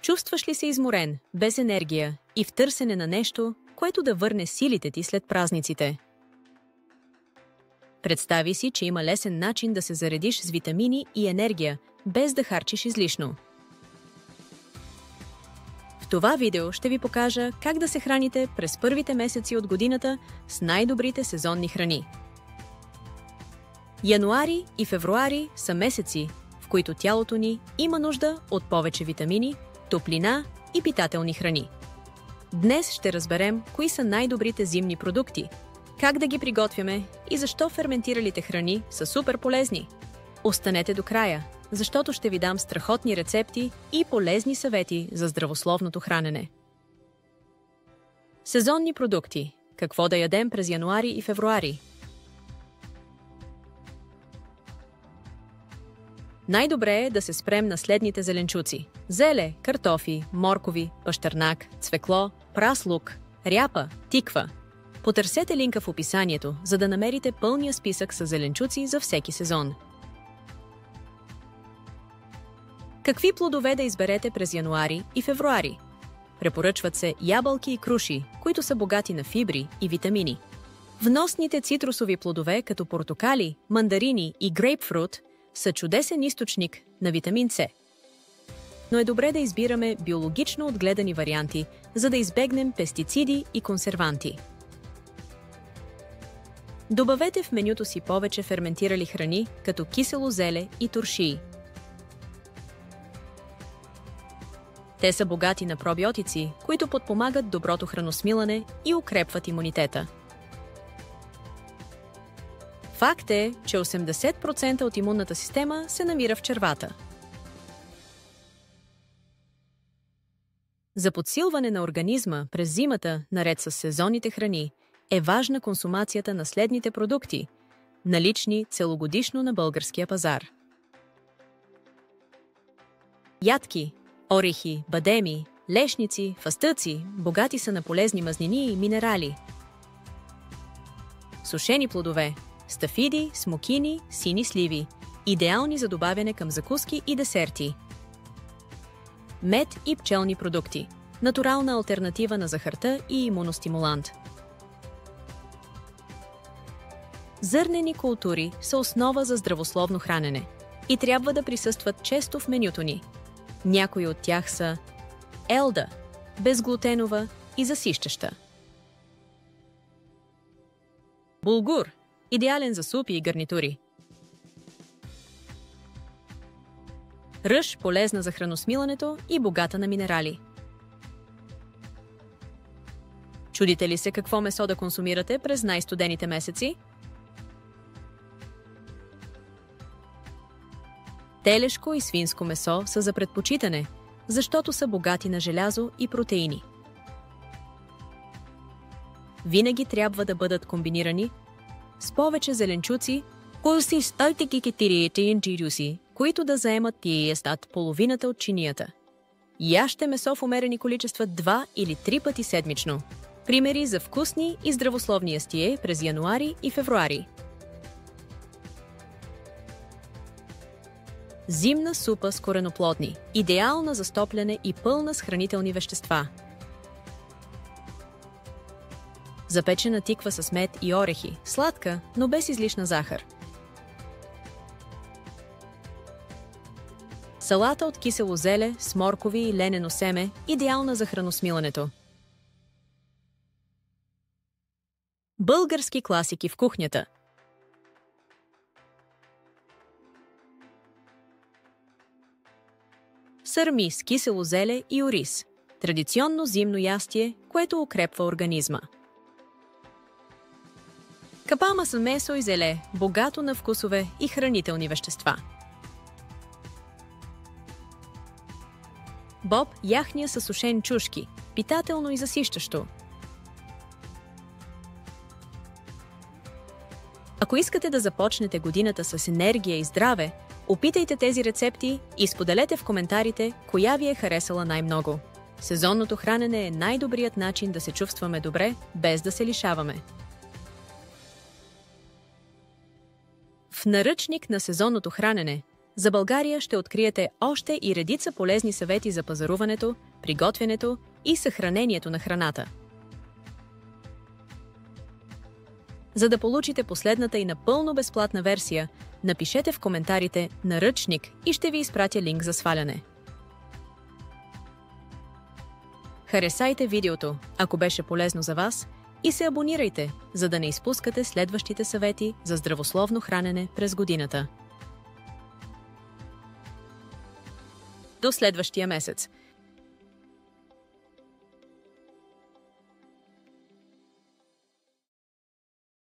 Чувстваш ли се изморен, без енергия и в търсене на нещо, което да върне силите ти след празниците? Представи си, че има лесен начин да се заредиш с витамини и енергия, без да харчиш излишно. В това видео ще ви покажа как да се храните през първите месеци от годината с най-добрите сезонни храни. Януари и февруари са месеци, в които тялото ни има нужда от повече витамини, топлина и питателни храни. Днес ще разберем кои са най-добрите зимни продукти, как да ги приготвяме и защо ферментиралите храни са супер полезни. Останете до края, защото ще ви дам страхотни рецепти и полезни съвети за здравословното хранене. Сезонни продукти. Какво да ядем през януари и февруари? Най-добре е да се спрем на следните зеленчуци: зеле, картофи, моркови, пащърнак, цвекло, прас лук, ряпа, тиква. Потърсете линка в описанието, за да намерите пълния списък с зеленчуци за всеки сезон. Какви плодове да изберете през януари и февруари? Препоръчват се ябълки и круши, които са богати на фибри и витамини. Вносните цитрусови плодове, като портокали, мандарини и грейпфрут, са чудесен източник на витамин С. Но е добре да избираме биологично отгледани варианти, за да избегнем пестициди и консерванти. Добавете в менюто си повече ферментирали храни, като кисело зеле и туршии. Те са богати на пробиотици, които подпомагат доброто храносмилане и укрепват имунитета. Факт е, че 80% от имунната система се намира в червата. За подсилване на организма през зимата, наред с сезонните храни, е важна консумацията на следните продукти, налични целогодишно на българския пазар. Ядки, орехи, бадеми, лешници, фастъци, богати са на полезни мазнини и минерали. Сушени плодове, стафиди, смокини, сини сливи, идеални за добавяне към закуски и десерти. Мед и пчелни продукти, натурална алтернатива на захарта и имуностимулант. Зърнени култури са основа за здравословно хранене и трябва да присъстват често в менюто ни. Някои от тях са елда, безглутенова и засищаща. Булгур, идеален за супи и гарнитури. Ръж, полезна за храносмилането и богата на минерали. Чудите ли се какво месо да консумирате през най-студените месеци? Телешко и свинско месо са за предпочитане, защото са богати на желязо и протеини. Винаги трябва да бъдат комбинирани с повече зеленчуци, които да заемат половината от чинията. Яжте месо в умерени количества 2 или 3 пъти седмично. Примери за вкусни и здравословни ястие през януари и февруари. Зимна супа с кореноплодни, идеална за стопляне и пълна с хранителни вещества. Запечена тиква с мед и орехи, сладка, но без излишна захар. Салата от кисело зеле с моркови и ленено семе, идеална за храносмилането. Български класики в кухнята. Сърми с кисело зеле и ориз. Традиционно зимно ястие, което укрепва организма. Капама с месо и зеле, богато на вкусове и хранителни вещества. Боб яхния със сушен чушки, питателно и засищащо. Ако искате да започнете годината с енергия и здраве, опитайте тези рецепти и споделете в коментарите коя ви е харесала най-много. Сезонното хранене е най-добрият начин да се чувстваме добре, без да се лишаваме. В наръчник на сезонното хранене За България ще откриете още и редица полезни съвети за пазаруването, приготвянето и съхранението на храната. За да получите последната и напълно безплатна версия, напишете в коментарите наръчник и ще ви изпратя линк за сваляне. Харесайте видеото, ако беше полезно за вас, и се абонирайте, за да не изпускате следващите съвети за здравословно хранене през годината. До следващия месец!